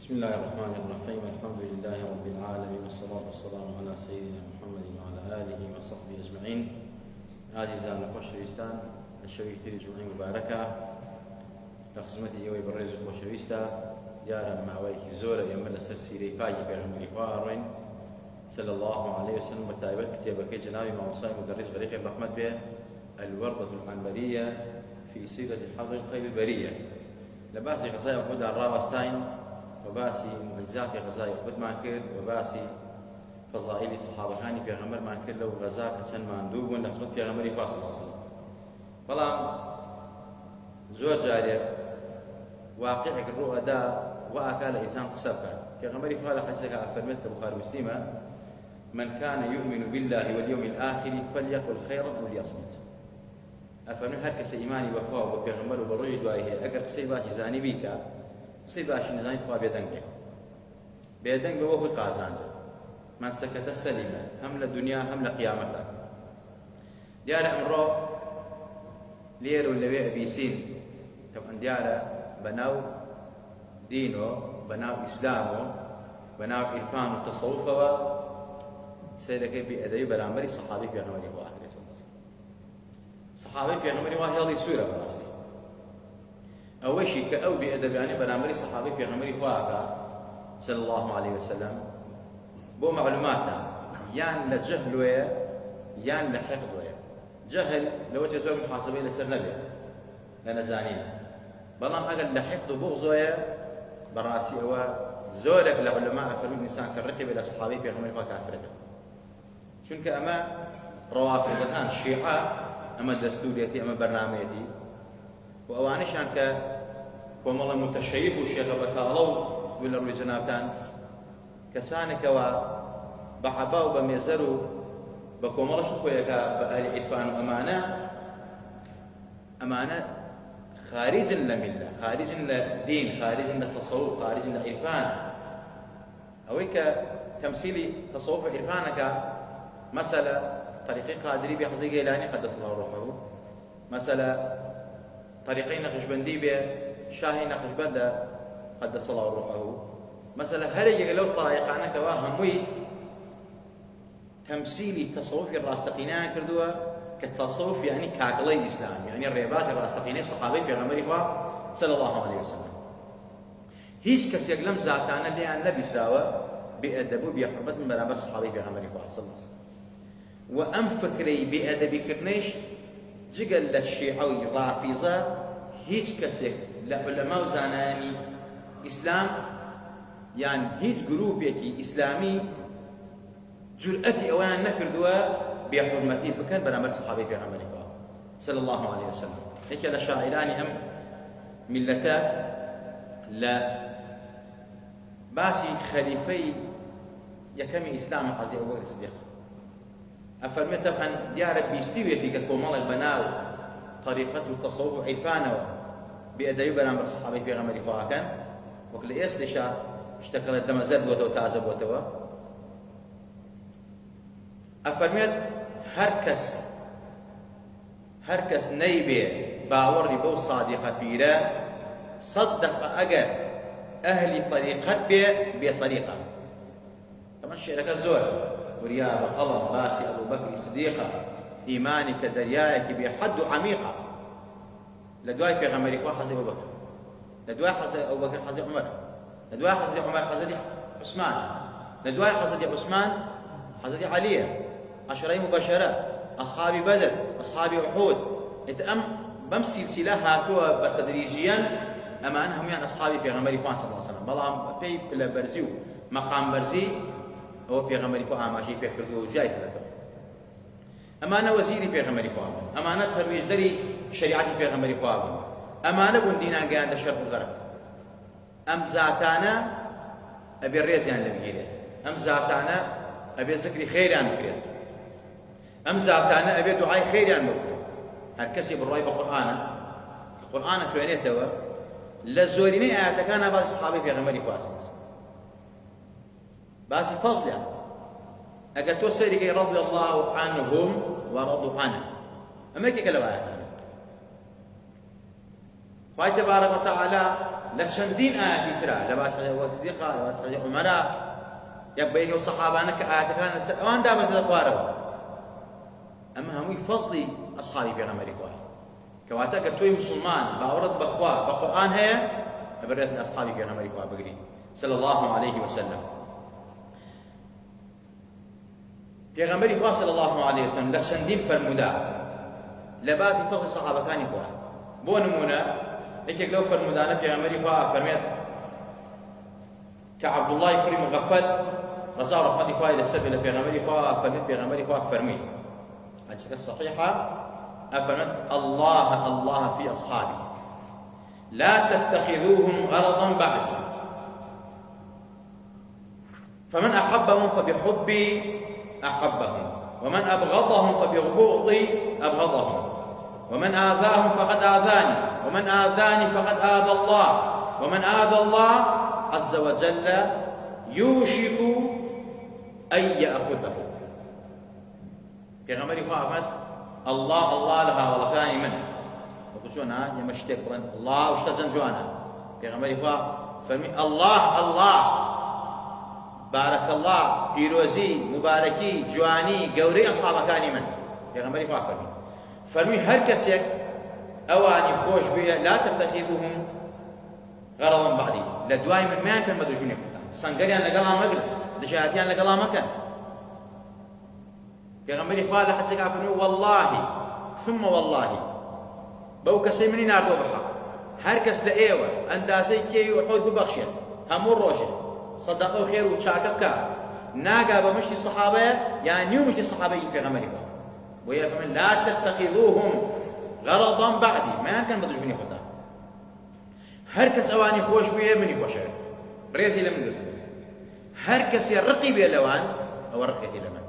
بسم الله الرحمن الرحيم. الحمد لله رب العالمين، والصلاة والسلام على سيدنا محمد وعلى آله وصحبه أجمعين. عزيزان خوشويستان، الشوي تري جمعين مباركة لخدمتي إيوي بالرزق خوشويستا ديارا ماويك زورا يمر سيري باجي بيغمري فاروين صلى الله عليه وسلم. وتعبت كتابك جنابي مع وصاي مدرس غريق الرحمة به الوردة العنبرية في سيرة حظ الخير البرية لباسي قصايا وحود الرابستاين وباسي معجزات غزاي وحود مانكر وباسي فضائل الصحابة كاني في غمر مانكر لو غزاك كان مندوب لخدمت في غمري فاصل الله عليه وسلم. بلام زور جارية واقعك الرؤى دا وأكال إنسان قصبك في غمري فاصل حسك أفرمت بخاري مسلمة: من كان يؤمن بالله واليوم الآخر فليقل خيرا أو ليصمت. أفرمت هر كس إيماني وفاء وبيغمر وبرجد وايه أجر قصيبات زاني بيك قصيبات نزاني تقوى بيدنك وهو قازان من سكت السليمة هم للدنيا هم لقيامتها. ديار أمره ليرو اللي بيسين طبعا ديار بناو دينه بناو إسلامه بناو إرفان وتصوفه سيرك بأدبي برامري صحابي في غمري وآخر صحابي في غمري وآخر هذه سورة براسي أول شيء كأو بأدب يعني برامري صحابي في غمري وآخر صلى الله عليه وسلم بو معلوماتنا يان لجهل ويا يان لحقد ويا. جهل لو تزور محاسبين لسر نبي لنا زانين بلام أقل لحقد وبغض ويا براسي هو زورك لعلماء فرمي الإنسان كالرقب إلى صحابي في غمري وآخر كافرته شنك أما روافض الآن الشيعة أما دستوريتي أما برنامجيتي وأوانش عنك والله متشيف والشيخ بكالو ولا روي جنابتان كسانك وبحبا وبميزرو بكوملا شخويك بآل عرفان أمانة خارج لملة خارج للدين خارج للتصوف خارج للعرفان أويك تمثيلي تصوف عرفانك مسألة طريقي قادري بحظي جيلاني قدس الله روحه مسألة طريقي نقشبندي بشاهي نقشبند قدس الله روحه مسألة هرجة لو طريقانا كواهموي تمثيلي تصوف الراستقينان كردوا كالتصوف يعني كاكلي الإسلام يعني الريبات الراستقينين الصحابي في غمري صلى الله عليه وسلم. هيش كس يقلم ذاتانا اللي عن النبي ساوى بأدبه بحرمة من برامج الصحابي في غمري صلى الله عليه وسلم. وأم فكري بأدبي كرنيش جقل للشيعة والرافضة هيج كسك لعلماء زاناني إسلام يعني هيج جروب يكي إسلامي جرأتي أوان نكردوا بحرمتي بكن برامج صحابي في غمري صلى الله عليه وسلم. هيك لشاعراني أم ملتا لا باسي خليفي يكمي إسلام عزيز أبو بكر الصديق أفرمي طبعا يا رب يستوي ككومال البناو طريقة التصوف عرفانه بأدبي برامج الصحابة في غمري فاكن وكل إيش لشا اشتكل الدم زرد وتو تعزب وتو أفرميت هركس نيبي باوري بو صادقة بيرا صدق أجر أهل طريقة بطريقة طبعا الشيء الزور ورياض قلم باسي أبو بكر الصديقة إيمانك دريائك بحد عميقة لدواي في غمري حزي أبو بكر لدواي حزي أبو بكر حزي عمر لدواي حزي عمر حزي عثمان لدواي حزي عثمان حزي علي عشرين مباشرة أصحاب بدر أصحاب أحد إتأم بمسي سلاح هاتوا بتدريجيا أمانهم يعني أصحابي في غمري صلى الله عليه وسلم بلام في كل برزيو مقام برزي هو في غمري ماشي في حدود جاي ثلاثة أمانة وزيري في غمري أمانة ترويج دري شريعتي في غمري أمانة بندينا قاعد الشرق والغرب أم ذاتنا أبي الرئيس يعني بيجي أم ذاتنا أبي ذكر خير يعني بكرة أم ذاتنا أبي دعاء خير يعني بكرة هالكسي بالرأي القرآن خوانيته للزورين آيات كان بعض أصحابي في غمري بس فضل يعني أجل توسري رضي الله عنهم ورضوا عنه أما كي كلام آيات الله تبارك وتعالى لچەندین ئاەتی ترا لە بات حەزی وەکسدیقا لە بات حەزی عومەرا یەک بە یەکەوە سەحابانە کە ئاەتەکان لەسەر ئەوان دابەزە لە خوارەوە ئەمە هەمووی فەزلی ئەسحابی پێغەمبەری خوایە کەواتە کە تۆی مسلمان باوەڕت بەخوا بە قورئان هەیە ئەبەرێز لە ئەسحابی پێغەمبەری خوا بگری صلی الله عليه وسلم. پێغەمبەری خوا صلی الله عليه وسلم لە چەندین فەرموودا لە باسی فەزلی سەحابەکانی خوا. بۆ نمونە یەکێک لەو فەرموودانە پێغەمبەری خوا فەرمێت کە عەبدوڵڵای کوڕی مغەفەل ڕەزا و ڕەحمەتی خوای لەسەر بێ لە پێغەمبەری خوا فەرمێت پێغەمبەری خوا فەرمووی حەدیثەکە صەحیحە أفرمت الله الله في أصحابي لا تتخذوهم غرضا بعدي فمن أحبهم فبحبي أحبهم ومن أبغضهم فببغضي أبغضهم ومن آذاهم فقد آذاني ومن آذاني فقد آذى الله ومن آذى الله عز وجل يوشك أن يأخذه. پێغەمبەری خوا فەرمێت الله الله لها وڵەکانی من وەکو چۆنە ئێمە شتێک بڵێن الله و شتە چەند جوانە پێغەمبەری خوا فەرمی الله الله بارەکە الله پیرۆزی مبارەکی جوانی گەورەی ئەسحابەکانی من پێغەمبەری خوا فەرمی هەر کەسێک ئەوانی خۆش بێ لا تتخذوهم غرضا بعدي لە دوای من مەیان کەن بە دوژمنی خۆتان سەنگەریان لەگەڵا مەگرن دژایەتیان لەگەڵا مەکەن. پێغەمبەری خوا لە حەدیثێکا فەرمووی والله ثم والله بەو کەسەی منی ناردووە بە حەق هەر کەس لە ئێوە ئەندازەی کێوی ئوحود ببەخشێت هەموو ڕۆژێ سەدەقە و خێر و چاکە بکە ناگا بە مشتی سەحابەیە یان نیو مشتی سەحابەی پێغەمبەری خوا بۆیە فەرمێن لا تتخذوهم غرضا بعدي مەیان کەن بە دوژمنی خۆتان هەر کەس ئەوانی خۆش بوویە منی خۆشەوێت ڕێزی لە من گرت هەر کەسێ ڕقی بێ لەوان ئەوە ڕقێتی لە من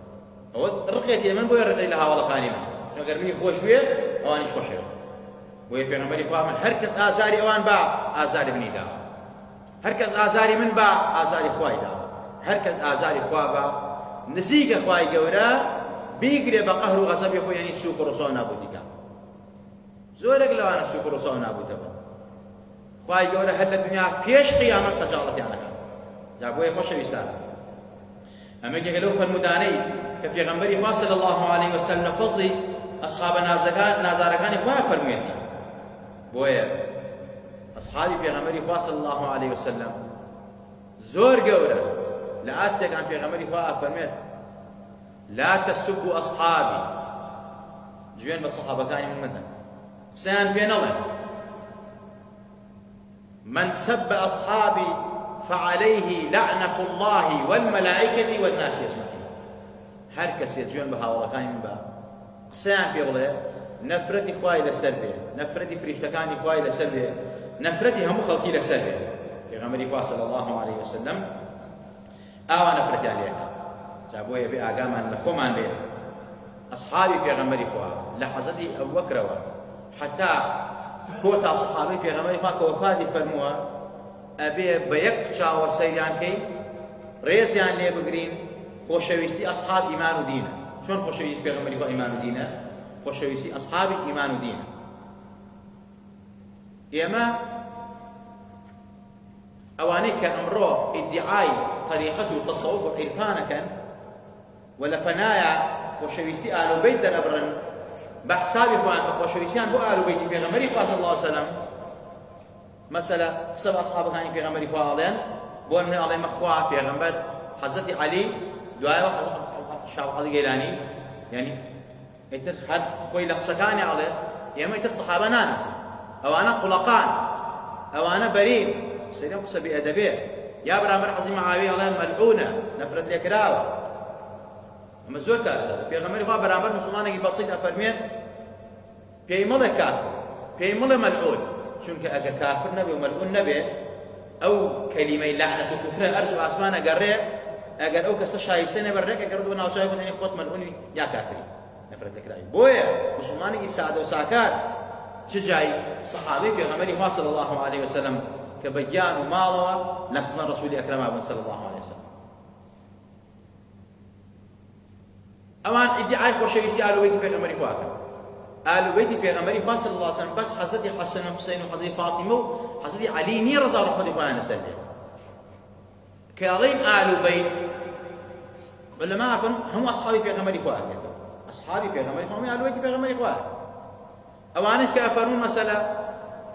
ئەوە ڕقێتی لە من بۆیە ڕقی لە هاوڵەکانی من ئەگەر منی خۆش بێ ئەوانیش خۆشەوێت بۆیە پێغەمبەری خوا فەرمێ هەر کەس ئازاری ئەوان با ئازاری منی دا هەر کەس ئازاری من با ئازاری خوای دا هەر کەس ئازاری خوا با نزیکە خوای گەورە بیگرێ بە قەهر و غەزەبی خۆی یعنی سووک و ڕووسا و نابوودیکە زۆرێک لەوانە سووک و ڕووسا و نابوودەبن خوای گەورە هەر لە دنیا پێش قیامەت خەجاڵەتیانەکات جا بۆیە خۆشەویستانە ئەمە یەکێکە لەو فەرموودانەی کە پێغەمبەری خوا صلی الله عليه وسلم لە فەزلی ئەسحابە نازارەکانی خوا فەرموویەتی بۆیە ئەسحابی پێغەمبەری خوا صلی الله عليه وسلم زۆر گەورە لە ئاستێکان پێغەمبەری خوا فەرمێت لا تسبوا أصحابي جوێن بە سەحابەکانی من مەدەن قسەیان پێ نەڵێن من سب أصحابي فعليه لعنة الله والملائكة والناس أجمعين هەر کەسێ جوێن بە هاوڵەکانی من بە قسەیان پێ بڵێ نەفرەتی خوای لەسەر بێ نەفرەتی فریشتەکانی خوای لەسەر بێ نەفرەتی هەموو خەڵکی لەسەر بێ پێغەمبەری خوا صلی الله عليه وسلم ئاوا نەفرەتیان لێ جا بۆیە بێ ئاگامان لە خۆمان بێ ئەسحابی پێغەمبەری خوا لە حەزەتی ئەبوبەکرەوە حتا کۆتا سەحابەی پێغەمبەری خوا کە وەفاتی فەرمووە ئەبێ بە یەک چاوە سەیریان کەین ڕێزیان لێ بگرین خۆشەویستی ئەسحاب ئیمان و دینە چۆن خۆشەویستی پێغەمبەری خوا ئیمان و دینە خۆشەویستی ئەسحابی ئیمان و دینە ئێمە ئەوانەی کە ئەمڕۆ ئیدعای طەریقەت و تەسەووف و عیرفانەکەن و لە پەنایە خۆشەویستی ئالوبەیت دەرەبڕن بە حسابی خۆیان بە خۆشەویستیان بۆ ئالوبەیتی پێغەمبەری خوا صلی الله علیه وسلم مەسەلە قسە بە ئەسحابەکانی پێغەمبەری خوا ئەڵێن بۆ نمونە ئەڵێمە خوا پێغەمبەر حەزەتی عەلی دوایەوە شاو عەلی گەیلانی یعنی ئیتر هەر خۆی لە قسەکانی ئەڵێ ئێمە ئیتر سەحابە نانەزین ئەوانە قوڵەقان ئەوانە بەرین سەیرەم قسە بێئەدەبێ یا بەرامبەر حەزی مەعاویە ئەڵێن مەلعونە نەفرەت لێکراوە ئەمە زۆر کارەساتە پێغەمبەری خوا بەرامبەر موسڵمانێکی بەسیط ئەفەرمێت پێی مەڵێ کافر پێی مەڵێ مەلعون چونکە ئەگەر کافر نەبێ و مەلعون نەبێ ئەو کەلیمەی لەعنەت و کوفرە ئەرز و ئاسمان ئەگەڕێ ئەگەر ئەو کەسە شایستە نەبێ ڕێک ئەگەر بۆ ناوچەوەی خۆت خۆت مەلعونی یا کافری نەفرەت لێکراوی بۆیە موسڵمانێکی سادە و ساکار چ جای سەحابەی پێغەمبەری خوا صلی الله عليه وسلم کە بە گیان و ماڵەوە لە خزمەت ڕەسوولی ئەکرەم بوون صلی الله عليه وسلم ئەوان ئیدعای خۆشەویستی ئالوبەیتی پێغەمبەری خوا کرد آل بيت في غمري صلى الله عليه وسلم بس حضرت حسن وحسين وحضرت فاطمة وحضرت علي ني رضا رحمة الله نسلم كاظيم آل بيت ولا ما أعرفون هم أصحابي في غمري أصحابي في غمري هم آل بيت في غمري أوانك كأفرون مسألة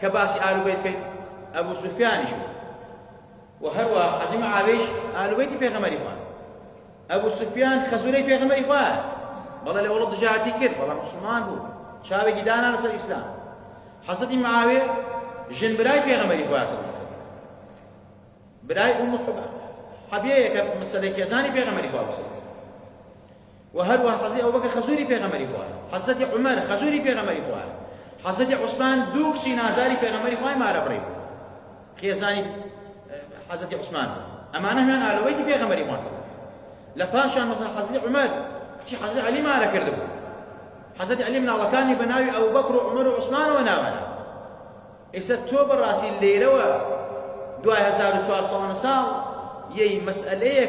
كباسي آل بيت كي أبو سفيان شو وهروا عزيمة عابيش آل بيت في غمري أبو سفيان خزولي في غمري والله لو ولد جاتي كذب والله مسلمان هو شابي جدانا لسه الإسلام حصدي معاوية جن براي في غمري صلى الله عليه وسلم براي حبيبي كمسألة كيزاني في غمري وهروا حصدي أبو بكر خزولي في غمري حصدي عمر خزولي في غمري حصدي عثمان دوكسي نازاري في غمري ما ربري كيزاني حصدي عثمان أمانة من آلويتي في غمري صلى الله عليه وسلم لباشا مثلا حصدي عمر كتي حضرت علي ما لك كردبو حضرت علي من الله كان بناوي أبو بكر وعمر وعثمان وناونا إذا توب راسي الليلة ودواي هزار وشوار صوان سال يي مسألة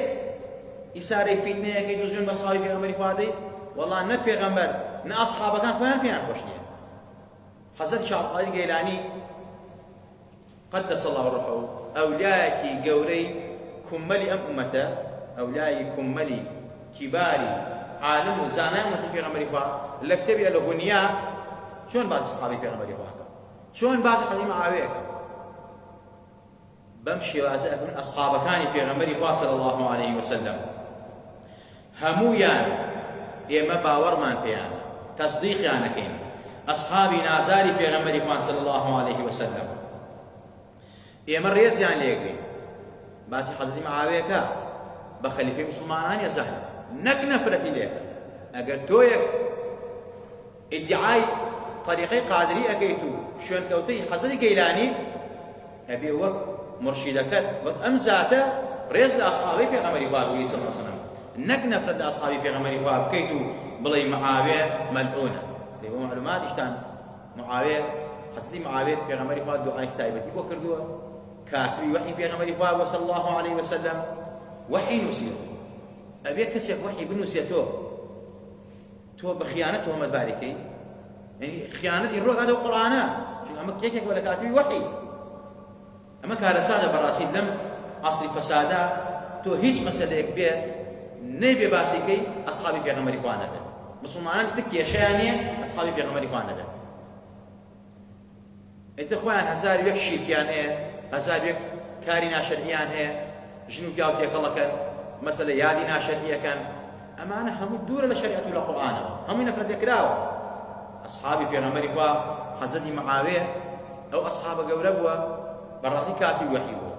إسارة فتنة كي يجوزون مصحابي في غمري فادي والله نبي غمر نأصحابه كان فيان فيان خوشني حضرت شعب قادر قيلاني قدس الله روحه أولياءك قولي كملي أم أمته أولياء كملي كباري عالم وزانان في غمري لكتبي الغنياء شلون بعض أصحابي في غمري شلون بعض حديث معاوية بمشي وأزأف من أصحاب كان في غمري صلى الله عليه وسلم همويان إما باور من فيان تصديق يعني كين أصحابي نازاري في غمري صلى الله عليه وسلم إما الرئيس يعني ليكين بس حديث معاوية بخليفة مسلمان يا زهر نك نفرتي لك اگر تويك ادعاء طريقي قادري اكيتو شلون كوتي حصلي كيلاني ابي وقت مرشدك وقت امزاته ريز لاصحابي في غمر باب صلى الله عليه وسلم نك نفرت اصحابي في غمر باب كيتو بلي معاويه ملعونه دي معلومات اشتان معاويه حصلي معاويه في غمر باب دعاء كتابتي وكردوا كافري وحي في غمر باب صلى الله عليه وسلم وحي نسير أبيك كسيك وحي بالنسيته تو بخيانته ما تباركي يعني خيانتي الروح هذا القرآن شو أما كيكك ولا كاتبي وحي أما كهذا سادة براسي لم أصلي فسادا تو هيج مسألة كبير نبي باسيكي أصحابي في غمري قوانا به مسلمان تكي شانية أصحابي في غمري قوانا به أنت أخوان هزار يك شيكيان إيه هزار يك كارينا شرعيان إيه شنو جاوتيك الله كان مسألة يادينا شرعية كان أما أنا هم الدور لشريعة القرآن هم نفرد يكراوة أصحابي في غمري حزدي معاوية أو أصحاب قوربوا براسي كاتب وحيبوا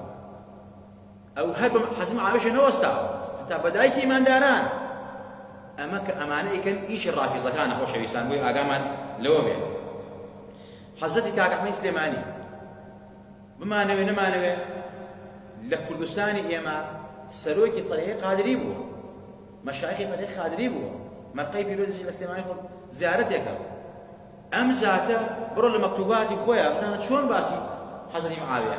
أو هرب حزم معاوية نوستاو حتى بدايك إيمان داران أما كأمانة كان إيش الرافضة كان أخو شويسان بوي أقامان لوبين حزدي كاك أحمد سليماني بما نوي نما نوي لكردستاني إيما سروكي طريق قادري بو مشايخي طريق قادري بو مرقي في روزي الاسلامي خذ زيارتك ام ذاته برو المكتوبات خويا كانت شلون باسي حضري معاويه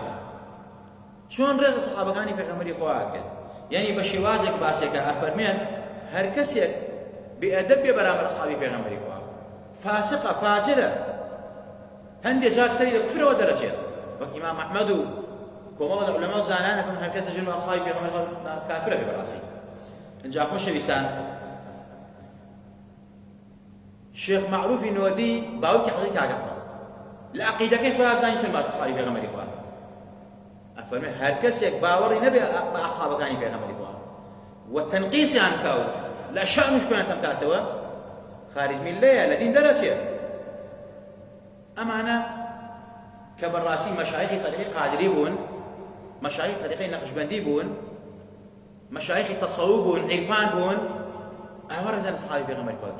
شلون رز الصحابه كانوا في غمري خواك يعني بشوازك باسك افرمين هر كسيك بادب برامج اصحابي في غمري خواك فاسقه فاجره هندي جار سيد كفر ودرجه وامام احمد كومال العلماء زانان فمن هكذا جنوا أصحابي في غمر كافرة في براسي إن جاء خوش شويستان الشيخ معروف نودي باوكي حضيك عقبنا العقيدة كيف فاهم شنو ما أصحابي في غمر إخوان أفرمي هركس يك باوري نبي مع أصحابك كاني في غمر إخوان والتنقيس عن كاو لا شأن مش كانت تمتعتوا خارج من الله لدين درجة أما أنا كبراسي مشايخي طريقي قادري بون مشايخ طريقي نقشبندي بون مشايخ تصوف بون عرفان بون أورد أصحابي في غمر إخوان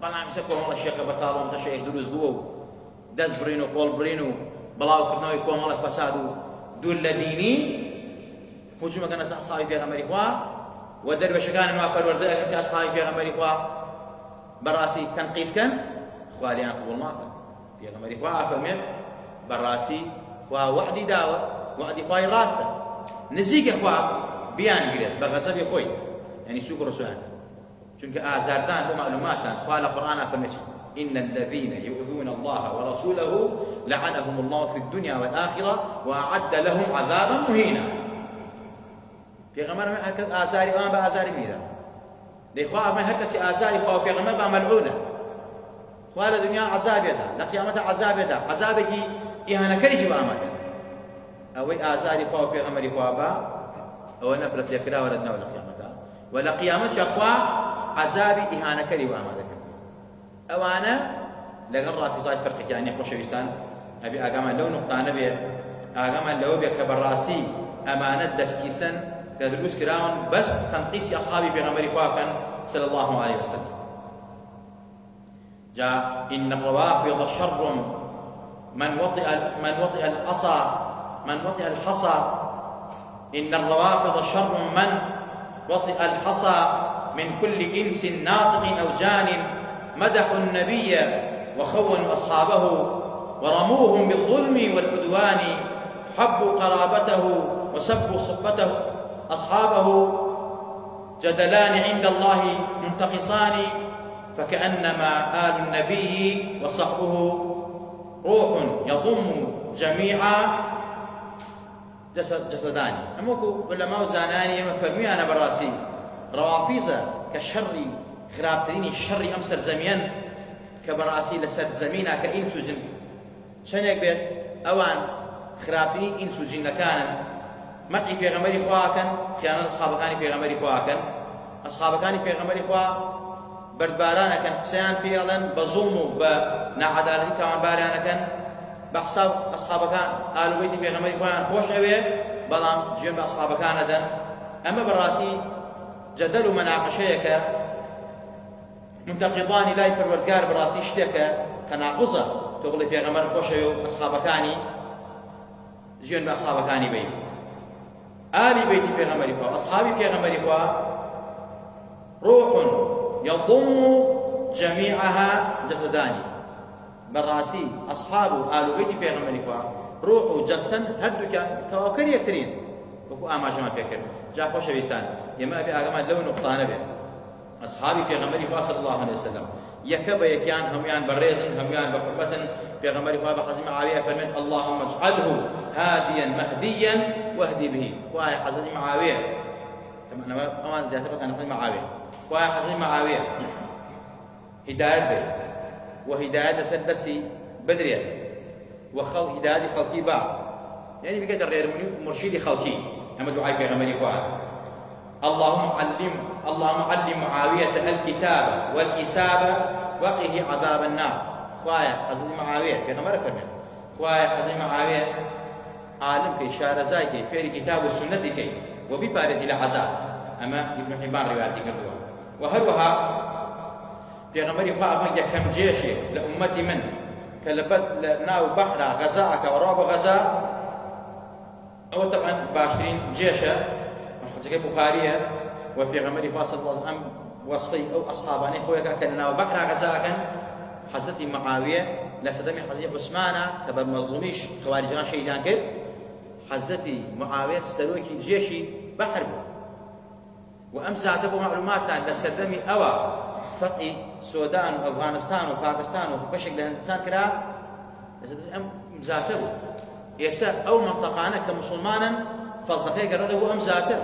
قال عم يسكوا والله الشيخ بطال ومتشيخ دروز هو دز برينو قول برينو بلاو كرنوي كوم الله فسادو دول لديني فوجو مكان أصحابي في غمر إخوان ودروش كان ما فرورد أكيد أصحابي في غمر إخوان براسي تنقيس كان خوالي أنا قبل ما في غمر إخوان أفهمين براسي ووحدي داوة وحدي خواي راسته نزيق إخوان بيان قريت بغزب خوي يعني شكر رسولان چونك آزاردان بمعلوماتان خوال القرآن أفرميش إن الذين يؤذون الله ورسوله لعنهم الله في الدنيا والآخرة وأعد لهم عذابا مهينا. في غمر من هكذا آثاري وما بآثاري ميدا لإخوة من هكذا آثاري خوا في غمر بملعونة خوال الدنيا عذاب يدا لقيامة عذاب يدا عذابك إهانة كريج بأمر أو آثاري خوا في غمر خوابا أو نفرت يكرا ولدنا ولا قيامة ولا قيامة شخوا عذابي إهانة كريج بأمر أو أنا لقرا في صايد فرق يعني خوشويستان أبي أقام لو نقطة نبي أقام لو بكبراستي أمانة دسكيسن كذلوس كراون بس تنقيس أصحابي بغمر إخواكا صلى الله عليه وسلم. جاء إن الروافض شر من وطئ الحصى إن الروافض شر من وطئ الحصى من كل إنس ناطق أو جان مدحوا النبي وخونوا أصحابه ورموهم بالظلم والعدوان حبوا قرابته وسبوا صحبته أصحابه جدلان عند الله منتقصان فكأنما آل النبي وصحبه روح يضم جميعا جسدان. أموكو علماء زاناني فرمي أنا براسي روافيزة كالشر خرابتريني الشر أمسر زمين كبراسي لسر زمينا كإنس جن شنك بيت أوان خرابتريني إنس جن كان مدعي في غمري خواكن خيانة أصحاب كاني في غمري خواكن أصحاب كاني في غمري خوا بردبارانا كان حسيان في ألن بظلموا بنعدالتي تمام بارانا كان بحساب أصحاب كان آل بيتي في غمري خواكن خوش أوي بلام جيم بأصحاب كان دن أما براسي جدل مناقشيك منتقضان لا يبروركار براسي اشتكى تناقصة تغلي في غمر خوش أوي أصحاب كاني جيم بأصحاب كاني بيم آل بيتي بيغمري خوا أصحابي بيغمري خوا روح يضم جميعها جسداني براسي أصحاب آل بيتي بيغمري خوا روح جسدن هدوك توكل يكترين وكو آما جمع بيكر جا خوش بيستان يما أبي آغمان لو نقطة نبي أصحابي بيغمري خوا صلى الله عليه وسلم يكب يكيان هميان بريزن هميان بقربة بيغمري خوا بحزم معاوية فرمت اللهم اجعله هاديا مهديا واهدي به. خواي حزم معاوية تمام أنا أمان زيادة كان حزم معاوية خواي حزم معاوية هداية به وهداية سدسي بدرية وخل هداية خلقي باع يعني بقدر غير مرشدي خلقي أما دعاء بيغمري خوا اللهم علم معاوية الكتاب والإسابة وقه عذاب النار. خوايا حزم معاوية بيغمر فرمت خوايا حزم معاوية عالم كي شارزاي كي فعل كتاب والسنة كي وببارز العذاب. أما ابن حبان رواياتي كردوا وهروها بيغمري خوا يكم جيش لأمتي من كلبت ناو بحر غزاءك وراب غزاء أو طبعا باشرين جيشة حتى بخارية وبيغمري خوا صلى الله عليه وسلم وصفي أو أصحاباني خويا كان ناو بحر غزاء حزت معاوية لسدمي حزت عثمان تبر مظلوميش خوارجان شهيدان كده حزتي معاوية سلوكي جيشي بحر وأمسى تبو معلومات لسدمي أوا فتح السودان وأفغانستان وباكستان وبشكل الإنسان كده لسدمي أمزاته يسا أو منطقانا كمسلمانا فصدقية قرده أمزاته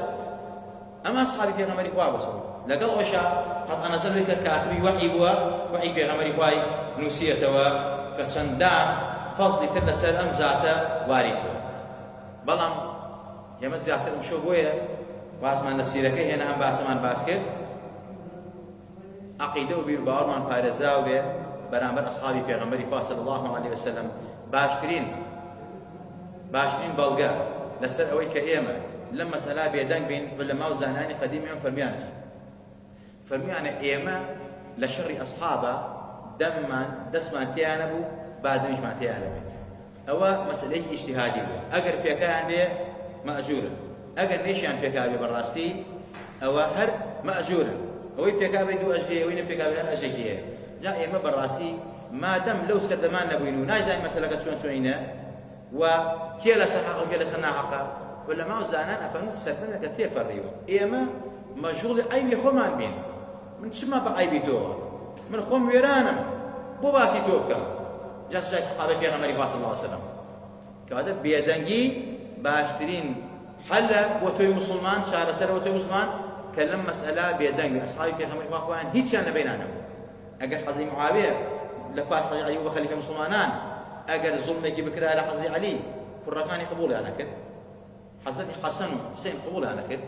أما أصحابي في غمري خواه بسوا لقل عشاء قد أنزل لك كاتبي وحي بوا وحي في غمري خواهي نوسية كتشندان فصل تلسل أمزاته وارد بلام يمز زيادة مشو بويا واسمان نسيركي هنا هم باسمان باسكت عقيدة وبير باورمان فارزاو به برامبر أصحابي في غمري خواه صلى الله عليه وسلم باشترين بلغا لسر أوي كإيمة لما سلا بيدان بين علماء زاناني قديم يوم فرميانا إيمة لشر أصحابه دسمان تيانبو بعد مش ما تيانبو أو مسألة اجتهادي أجر بيكان به مأجورا أجر نيشان بيكابي براستي أو هر مأجورا أو بيكابي دو أجري وين بيكابي هر أجري جاء إيمة براستي ما دام لو سردمان نبوينو ناجي مسألة شونينا وكيلا سحق وكيلا سناحق ولا ما زانان أفهم سردنا كتير فريوا إيمة مشغول أي خمان بين من شما بعيبي دوا من خم ويرانم بۆ باسی تۆ بکەم جا سوژای سەحابەی پێغەمبەری خوا صلی الله علیه وسلم کەواتە بێدەنگی باشترین حەلە بۆ تۆی موسڵمان چارەسەرە بۆ تۆی موسڵمان کە لەم مەسئەلا بێدەنگ بێ ئەسحابی پێغەمبەری خوا خۆیان هیچیان لە بینانە بوو ئەگەر حەزی معاویە لە پاش حەزی عەلی بە خەلیفە موسڵمانان ئەگەر زوڵمێکی بکرا لە حەزی عەلی کوڕەکانی قبوڵیان نەکرد حەزەتی حەسەن و حوسێن قبوڵیان نەکرد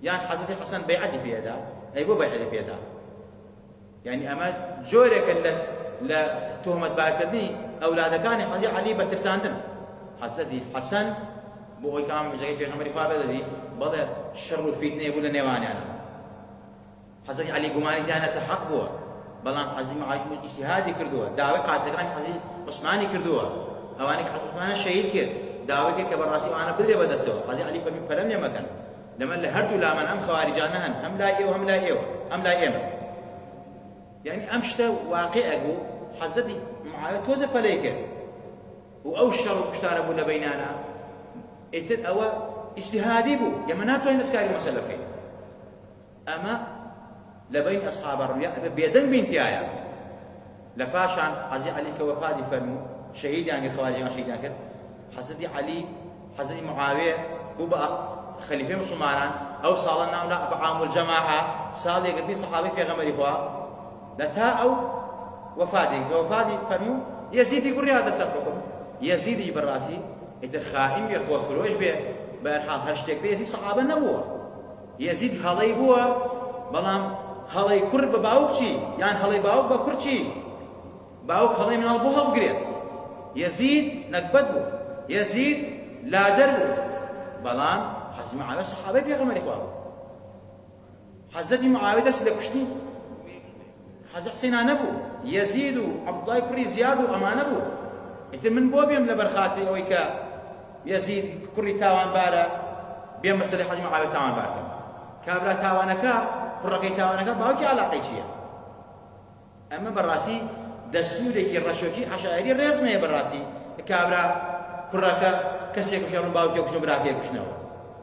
یان حەزەتی حەسەن بەیعەتی پێدا ئەی بۆ بەیعەتی پێدا یعنی ئەمە جۆرێکە لە تۆهمەتبارکردنی ئەولادەکانی حەزی عەلی بە ترساندن حەزەتی حەسەن بۆ ئەوەی کە مژەکەی پێغەمبەری خوا بێدەدی بەڵێ شەڕ و فیتنەیە بوو لە نێوانیانە حەزەتی عەلی گومانیتیان لەسەر حەق بووە بەڵام حەزی معاویە ئیجتیهادی کردووە داوای قاتلەکانی حەزی عوسمانی کردووە ئەوانەی کە حەزی عوسمانیان شەهید کرد داوای کرد کە بەڕاستی ئەوانە بدرێ بەدەستەوە حەزی عەلی فەرمی پەلەم لێ مەکەن لەمە لە هەردوو لامەن ئەم خەواریجانە هەن هەم لای ئێوە هەم لای ئێوە هەم لای ئێمە یعنی ئەم شتە واقعە بوو حەزەتی معاویە تۆزە پەلەی کرد و ئەو شەڕ و کوشتارە بوو لە بەینانە ئیتر ئەوە ئیجتیهادی بوو ئێمە ناتوانین دەستکاری مەسەلە بکەین ئەمە لە بین ئەسحابە ڕوویا بێدەنگ بینتیایە لە پاشان حەزی عەلی کە وەفاتی فەرموو شەهیدیان کرد خەواریجیان شەهیدیان کرد حەزەتی عەلی حەزەتی معاویە بوو بە خەلیفەی موسڵمانان ئەو ساڵە ناونا بە عام الجەماعە ساڵێکردنی سەحابەی پێغەمبەری خوا لە تا ئەو وەفاتی کە وەفاتی فەرموو یەزیدی کوڕی هاتە سەر حوکم یەزیدی بەڕاستی ئیتر خائین بێ خۆفرۆش بێ بەهەرحاڵ هەر شتێک بێ یەزید سەحابە نەبووە یەزید هەڵەی بووە بەڵام هەڵەی کوڕ بە باوکچی یان هەڵەی باوک بە کوڕچی باوک هەڵەی مناڵ بۆ هەڵبگرێت یەزید نەکبەت بوو یەزید لادەر بوو بەڵام حەزی معاویە سەحابەی پێغەمبەری خوا بوو حەزەتی معاویە دەست لە کوشتنی حەزی حوسێنان نەبوو یەزید و عەبدوڵای کوڕی زیاد و ئەمانە بوو ئیتر من بۆ بێم لەبەر خاتری ئەوەی کە یەزید کوڕی تاوانبارە بێم مەسەلەی حەزی معاویە تاوانبار بکەم کابرا تاوانەکە کوڕەکەی تاوانەکە باوکی عەلاقەی چییە ئەمە بەڕاستی دەستوورێکی ڕەشۆکی عەشایری ڕێزمەیە بەڕاستی کابرا کوڕەکە کەسێک کوشێ ڕوون باوکی کوشتن و براکەی کوشتنەوە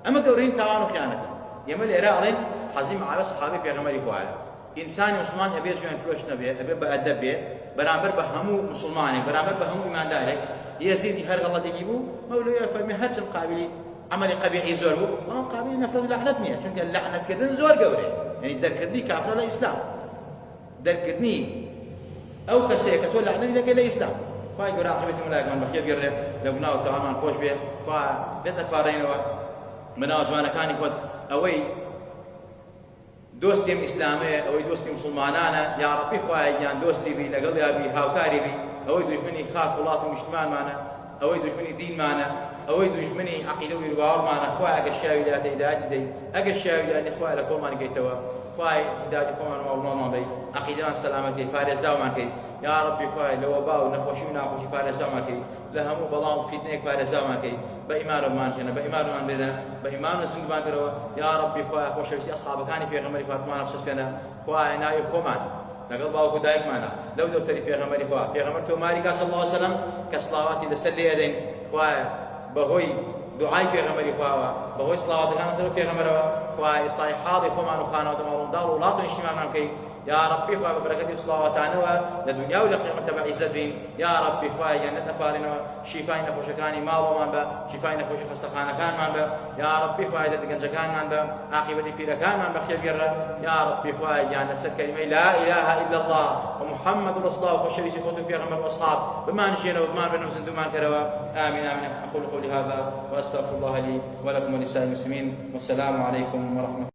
ئەمە گەورەترین تاوان و خیانەتە ئێمە لێرە ئەڵێن حەزی معاویە سەحابەی پێغەمبەری خوایە ئینسانی مسلمان ئەبێ ژوێن فرۆش نەبێ ئەبێ بەئەدەب بێ بەرامبەر بە هەموو مسلمانێک بەرامبەر بە هەموو ئیماندارێک یەزیدی هەر غەڵەتێکی بوو مەولویە فەرمی هەرچەند قابلی عملی قەبیحی زۆر بوو بەڵام قابلی نەفرەت و لەعنەت نییە چونکە لەعنەتکردن زۆر گەورەیە یعنی دەرکردنی کافرە لە ئیسلام دەرکردنی ئەو کەسەیە کە تۆ لەعنەتی دەکەی لە ئیسلام خوای گەورە عاقبەتی مەلایەکمان بەخێر بگێڕێ لە گوناه و تاوانمان خۆش بێ خوا بێتە پارڕێنەوە بەناو جوانەکانی خۆت ئەوەی دۆستیم ئیسلامەیە ئەوەی دۆستی مسلمانانە یا ڕەبی خوای گیان دۆستی بی لەگەڵ یابی هاوکاری بی ئەوەی دوژمنی خاک وڵات و نیشتمانمانە ئەوەی دوژمنی دینمانە ئەوەی دوژمنی عەقیدە و باوەڕمانە خوای ئەگەر شیاوی دەهاتە هیدایەتی دەی ئەگەر شیاوی دەهاتێ خوای لە کۆڵمان گەیتەوە خوای هیدایەتی خۆمان ماڵمان بی عەقیدەمان سەلامەتی پارێزراومان کەی یا ڕەبی خوای لە وەبا و نەخۆشی و ناخۆشی پارێزراومان کەی لە هەموو بەڵام و فیتنەیەک پارێزراومان کەی بە ئیمانمان هێنە بە ئیمانمان بێنە بە ئیمان و زیندمان بێرەوە یا ڕەبی خوای خۆشەویستی ئەسحابەکانی پێغەمبەری خواتمان بەسەس بێنە خوای ناوی خۆمان لەگەڵ باوک و دایکمانە لەو دەوتەری پێغەمبەری خوا پێغەمبەر تۆماری کا صلی الله علیه وسلم کە سڵاواتی لەسەر لێ ئەدەین خوای بەهۆی دوعای پێغەمبەری خواوە بەهۆی سڵاواتەکان لەسەر پێغەمبەرەوە خوای ئیسلاحی حاڵی خۆمان و خانەوە ماڵونداڵ و وڵات و نیشتیمانمان بکەی یا ڕەبی خوای بە بەرەکەتی سڵاواتانەوە لە دنیا و لە قیامەتە بە عیزەت بین یا ڕەبی خوای یانەت نەپارێنەوە شیفای نەخۆشەکانی ماڵەوەمان بە شیفای نەخۆشی خەستەخانەکانمان بە یا ڕەبی خوای دەرگەنجەکانمان بە عاقبەتی پیرەکانمان بەخێر بگێڕە یا ڕەبی خوای یان لەسەر کەلیمەی لا إله إلا الله ومحمد رسول الله وخۆشەویستی خۆت و پێغەمبەر و ئەسحاب بمانژێنەوە بمان بنەو زیندومان کەرەوە آمين آمين أقول قولي هذا وأستغفر الله لي ولكم ولسائر المسلمين والسلام عليكم ورحمة الله